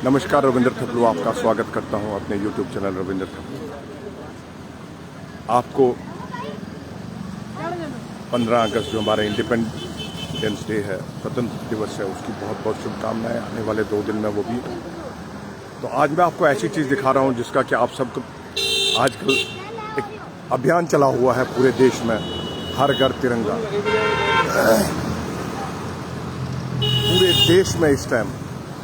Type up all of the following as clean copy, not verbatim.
नमस्कार, रविंद्र थपलू आपका स्वागत करता हूं अपने YouTube चैनल रविंद्र थपलू। आपको 15 अगस्त जो हमारा इंडिपेंडेंस डे है, स्वतंत्र दिवस है, उसकी बहुत बहुत शुभकामनाएं। आने वाले 2 दिन में वो भी। तो आज मैं आपको ऐसी चीज़ दिखा रहा हूं जिसका कि आप सबको आजकल एक अभियान चला हुआ है पूरे देश में, हर घर तिरंगा। पूरे देश में इस टाइम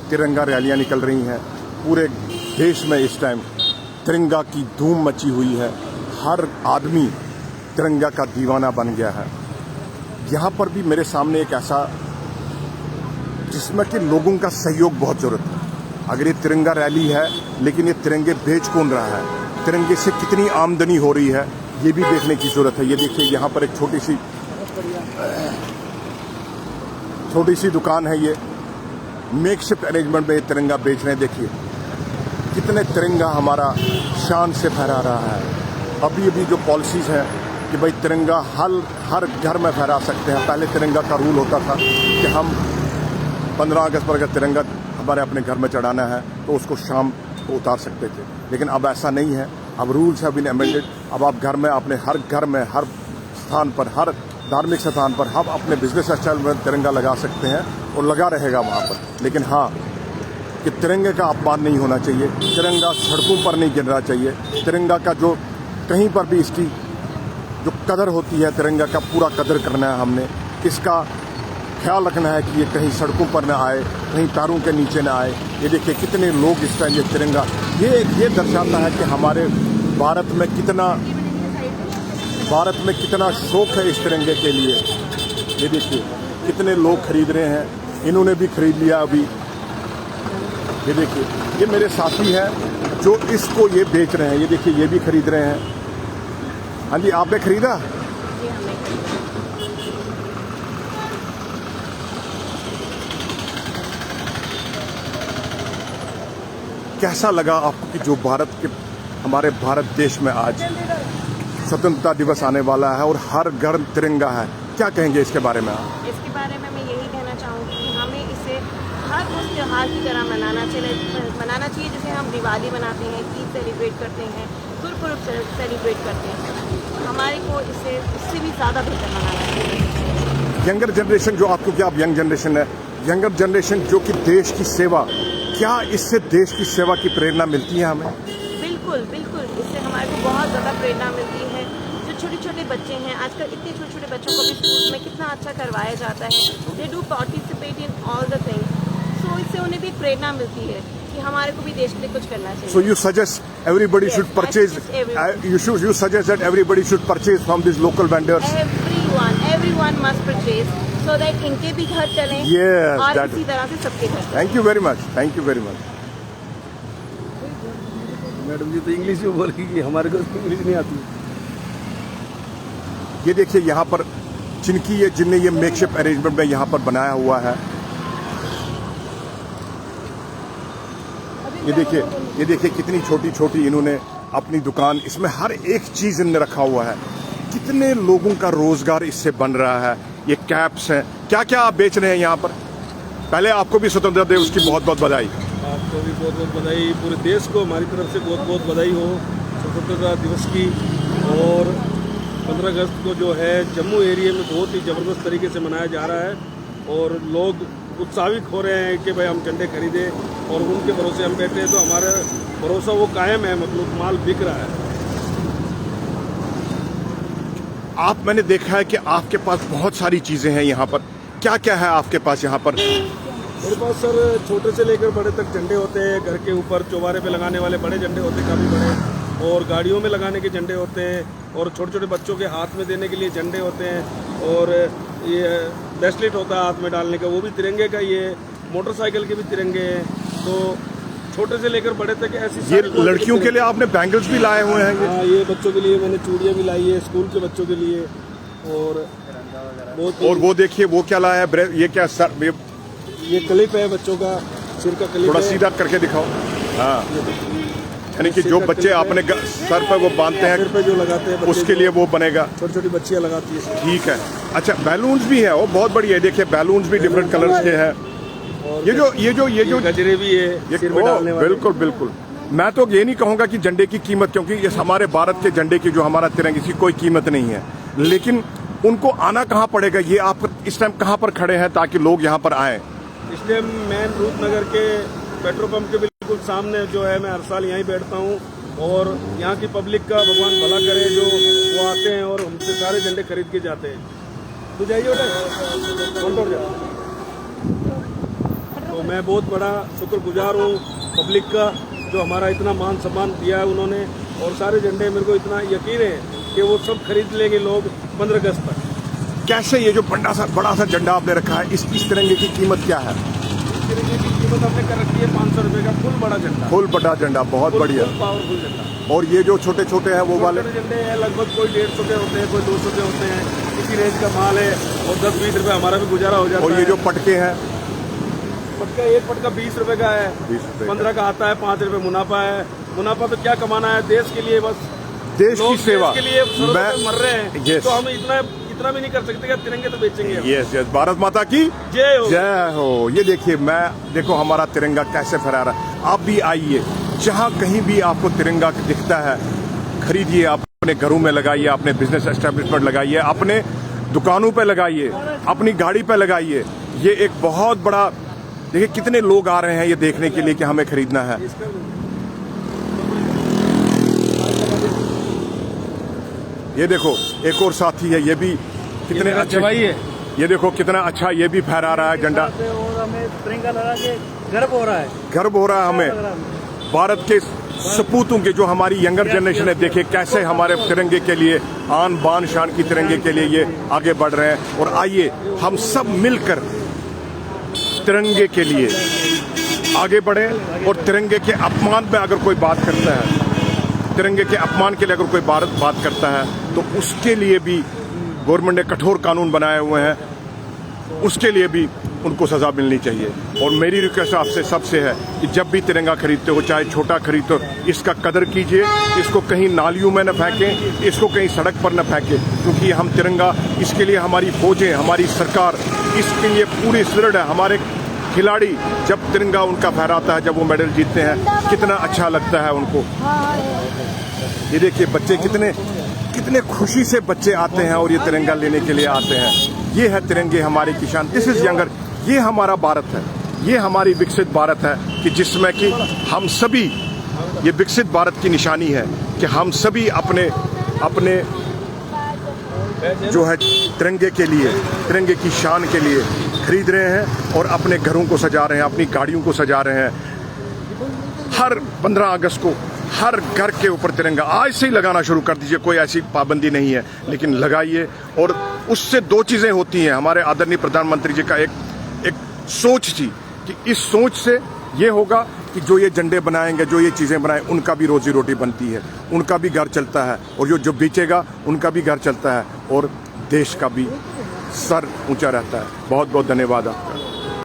तिरंगा रैलियां निकल रही हैं। पूरे देश में इस टाइम तिरंगा की धूम मची हुई है। हर आदमी तिरंगा का दीवाना बन गया है। यहाँ पर भी मेरे सामने एक ऐसा जिसमें कि लोगों का सहयोग बहुत जरूरत है। अगर ये तिरंगा रैली है, लेकिन ये तिरंगे बेच कौन रहा है, तिरंगे से कितनी आमदनी हो रही है, ये भी देखने की जरूरत है। ये देखिए, यहाँ पर एक छोटी सी दुकान है। ये मेकशिफ्ट अरेंजमेंट में ये तिरंगा बेच रहे हैं। देखिए कितने तिरंगा हमारा शान से फहरा रहा है। अभी जो पॉलिसीज़ हैं कि भाई तिरंगा हर घर में फहरा सकते हैं। पहले तिरंगा का रूल होता था कि हम 15 अगस्त पर अगर तिरंगा हमारे अपने घर में चढ़ाना है तो उसको शाम को उतार सकते थे, लेकिन अब ऐसा नहीं है। अब रूल्स हैव बीन अमेंडेड। अब आप घर में, अपने हर घर में, हर स्थान पर, हर धार्मिक स्थान पर हम अपने बिजनेस स्टाइल में तिरंगा लगा सकते हैं और लगा रहेगा वहाँ पर। लेकिन हाँ, कि तिरंगे का अपमान नहीं होना चाहिए, तिरंगा सड़कों पर नहीं गिरना चाहिए। तिरंगा का जो कहीं पर भी इसकी जो कदर होती है, तिरंगा का पूरा कदर करना है हमने। इसका ख्याल रखना है कि ये कहीं सड़कों पर ना आए, कहीं तारों के नीचे ना आए। ये देखिए कितने लोग इस टाइम ये तिरंगा, ये दर्शाता है कि हमारे भारत में कितना शौक है इस तिरंगे के लिए। ये देखिए कितने लोग खरीद रहे हैं। इन्होंने भी खरीद लिया अभी। ये देखिए, ये मेरे साथी हैं जो इसको ये बेच रहे हैं। ये देखिए, ये भी खरीद रहे हैं। हाँ जी, आपने खरीदा? कैसा लगा आपको कि जो हमारे भारत देश में आज स्वतंत्रता दिवस आने वाला है और हर घर तिरंगा है? क्या कहेंगे इसके बारे में आप? इसके बारे में मैं यही कहना चाहूँगी कि हमें इसे हर उस त्यौहार की तरह मनाना चाहिए जैसे हम दिवाली मनाते हैं, ईद सेलिब्रेट करते हैं, गुरपुरब सेलिब्रेट करते हैं। हमारे को इससे भी ज़्यादा बेहतर मनाना चाहिए। यंगर जनरेशन जो आपको, क्या आप यंग जनरेशन है, यंगर जनरेशन जो कि देश की सेवा, क्या इससे देश की सेवा की प्रेरणा मिलती है हमें? बिल्कुल, इससे हमारे को बहुत ज़्यादा प्रेरणा मिलती है। जो छोटे बच्चे हैं आजकल, इतने छोटे बच्चों को भी स्कूल में कितना अच्छा करवाया जाता है। They do participate in all the things. So इससे उन्हें भी प्रेरणा मिलती है कि हमारे को भी देश के लिए कुछ करना चाहिए। So you suggest everybody should purchase. You suggest that everybody should purchase from these local vendors. Everyone must purchase so that इनके भी घर चलें। Yes, और इसी तरह से सबके घर। Thank you very much. Thank you very much. Madam ji तो इंग्लिश में बोलेगी, हमारे को इंग्लिश नहीं आती। ये देखिए, यहाँ पर जिनने ये मेकशिफ्ट अरेंजमेंट में यहाँ पर बनाया हुआ है। ये देखिए कितनी छोटी इन्होंने अपनी दुकान, इसमें हर एक चीज इन्होंने रखा हुआ है। कितने लोगों का रोजगार इससे बन रहा है। ये कैप्स हैं, क्या आप बेच रहे हैं यहाँ पर? पहले आपको भी स्वतंत्रता दिवस की बहुत बहुत बधाई। आपको भी बहुत बहुत बधाई। पूरे देश को हमारी तरफ से बहुत बहुत बधाई हो स्वतंत्रता दिवस की। और 15 अगस्त को जो है जम्मू एरिया में बहुत ही ज़बरदस्त तरीके से मनाया जा रहा है और लोग उत्साहित हो रहे हैं कि भाई हम झंडे खरीदें और उनके भरोसे हम बैठे हैं, तो हमारा भरोसा वो कायम है। मतलब माल बिक रहा है। मैंने देखा है कि आपके पास बहुत सारी चीजें हैं यहाँ पर। क्या है आपके पास यहाँ पर? मेरे पास सर छोटे से लेकर बड़े तक झंडे होते हैं। घर के ऊपर चौबारे पे लगाने वाले बड़े झंडे होते हैं, काफ़ी बड़े, और गाड़ियों में लगाने के झंडे होते हैं, और छोटे बच्चों के हाथ में देने के लिए झंडे होते हैं, और ये ब्रेसलेट होता है हाथ में डालने का, वो भी तिरंगे का। ये मोटरसाइकिल के भी तिरंगे हैं। तो छोटे से लेकर बड़े तक ऐसी। ये लड़कियों के लिए आपने बैंगल्स भी लाए हुए हैं? हाँ, ये बच्चों के लिए मैंने चूड़ियाँ भी लाई है, स्कूल के बच्चों के लिए। और वो देखिए, वो क्या लाया है? ये क्या सर? ये क्लिप है बच्चों का, सिर का क्लिप। थोड़ा सीधा करके दिखाओ। हाँ, यानी कि जो बच्चे अपने सर पर वो बांधते हैं, सिर पे जो लगाते हैं, उसके लिए वो बनेगा। छोटी बच्चियाँ लगाती है। ठीक है। अच्छा, बैलून्स भी है, वो बहुत बढ़िया है। देखिए बैलून्स भी डिफरेंट कलर्स के हैं। और ये जो गजरे भी है ये सिर में डालने वाले। बिल्कुल बिल्कुल। मैं तो ये नहीं कहूंगा कि झंडे की कीमत, क्योंकि ये हमारे भारत के झंडे की जो हमारा तिरंगे की कोई कीमत नहीं है, लेकिन उनको आना कहाँ पड़ेगा, ये आप इस टाइम कहाँ पर खड़े हैं ताकि लोग यहाँ पर आए? इसलिए मेन रूपनगर के पेट्रोल पंप के बिल्कुल सामने जो है, मैं हर साल यहीं बैठता हूँ और यहाँ की पब्लिक का भगवान भला करे, जो वो आते हैं और हमसे सारे झंडे खरीद के जाते हैं। तो जाइए तो मैं बहुत बड़ा शुक्रगुजार हूँ पब्लिक का, जो हमारा इतना मान सम्मान दिया है उन्होंने, और सारे झंडे मेरे को इतना यकीन है कि वो सब खरीद लेंगे लोग 15 अगस्त तक। कैसे ये जो बड़ा सा झंडा आपने रखा है, इस तिरंगे की कीमत क्या है? तिरंगे की कीमत हमने कर रखी है 500 रुपए का फुल बड़ा झंडा। फुल बड़ा झंडा, बहुत बढ़िया। पावरफुल झंडा। और ये जो छोटे छोटे हैं वो वाले झंडे हैं, लगभग कोई 150 के होते हैं, कोई 200 के होते हैं, इसी रेंज का माल है, और 10-20 रुपए हमारा भी गुजारा हो जाता है। और ये जो पटके हैं, पटका एक पटका 20 रुपए का है, 20 रुपए 15 का आता है, 5 रुपए मुनाफा है। मुनाफा तो क्या कमाना है, देश के लिए, बस देश की सेवा। के लिए मर रहे हैं, Yes. तो हम इतना भी नहीं कर सकते कि तिरंगे तो बेचेंगे हम। यस यस, भारत माता की जय हो। जय हो। ये देखिए, देखो हमारा तिरंगा कैसे फहरा रहा है। आप भी आइए, जहाँ कहीं भी आपको तिरंगा दिखता है, खरीदिए, अपने घरों में लगाइए, अपने बिजनेस एस्टेब्लिशमेंट लगाइए, अपने दुकानों पे लगाइए, अपनी गाड़ी पे लगाइए। ये एक बहुत बड़ा, देखिए कितने लोग आ रहे हैं ये देखने के लिए कि हमें खरीदना है। ये देखो एक और साथी है, ये भी कितने अच्छे भाई है। ये देखो कितना अच्छा ये भी फहरा रहा है झंडा, और हमें तिरंगा लगा के गर्व हो रहा है। गर्व हो रहा है हमें भारत के सपूतों के, जो हमारी यंगर जनरेशन है। देखिए कैसे हमारे तिरंगे के लिए, आन बान शान की तिरंगे के लिए ये आगे बढ़ रहे हैं। और आइए हम सब मिलकर तिरंगे के लिए आगे बढ़े। और तिरंगे के अपमान पे अगर कोई बात करता है, तिरंगे के अपमान के लिए अगर कोई बात करता है, तो उसके लिए भी गवर्नमेंट ने कठोर कानून बनाए हुए हैं, उसके लिए भी उनको सजा मिलनी चाहिए। और मेरी रिक्वेस्ट आपसे सबसे है कि जब भी तिरंगा खरीदते हो, चाहे छोटा खरीदो, इसका कदर कीजिए, इसको कहीं नालियों में न फेंकें, इसको कहीं सड़क पर न फेंकें, क्योंकि हम तिरंगा, इसके लिए हमारी फौजें, हमारी सरकार इसके लिए पूरी दृढ़ है। हमारे खिलाड़ी जब तिरंगा उनका फहराता है, जब वो मेडल जीतते हैं, कितना अच्छा लगता है उनको। ये देखिए बच्चे कितने खुशी से बच्चे आते हैं और ये तिरंगा लेने के लिए आते हैं। ये है तिरंगे हमारी की शान। दिस इज यंगर, ये हमारा भारत है, ये हमारी विकसित भारत है, कि जिसमें कि हम सभी, ये विकसित भारत की निशानी है कि हम सभी अपने जो है तिरंगे के लिए, तिरंगे की शान के लिए खरीद रहे हैं और अपने घरों को सजा रहे हैं, अपनी गाड़ियों को सजा रहे हैं। हर 15 अगस्त को हर घर के ऊपर तिरंगा आज से ही लगाना शुरू कर दीजिए, कोई ऐसी पाबंदी नहीं है, लेकिन लगाइए। और उससे दो चीजें होती हैं। हमारे आदरणीय प्रधानमंत्री जी का एक सोच थी कि इस सोच से ये होगा कि जो ये झंडे बनाएंगे, जो ये चीजें बनाए, उनका भी रोजी रोटी बनती है, उनका भी घर चलता है, और जो बेचेगा उनका भी घर चलता है, और देश का भी सर ऊंचा रहता है। बहुत बहुत धन्यवाद।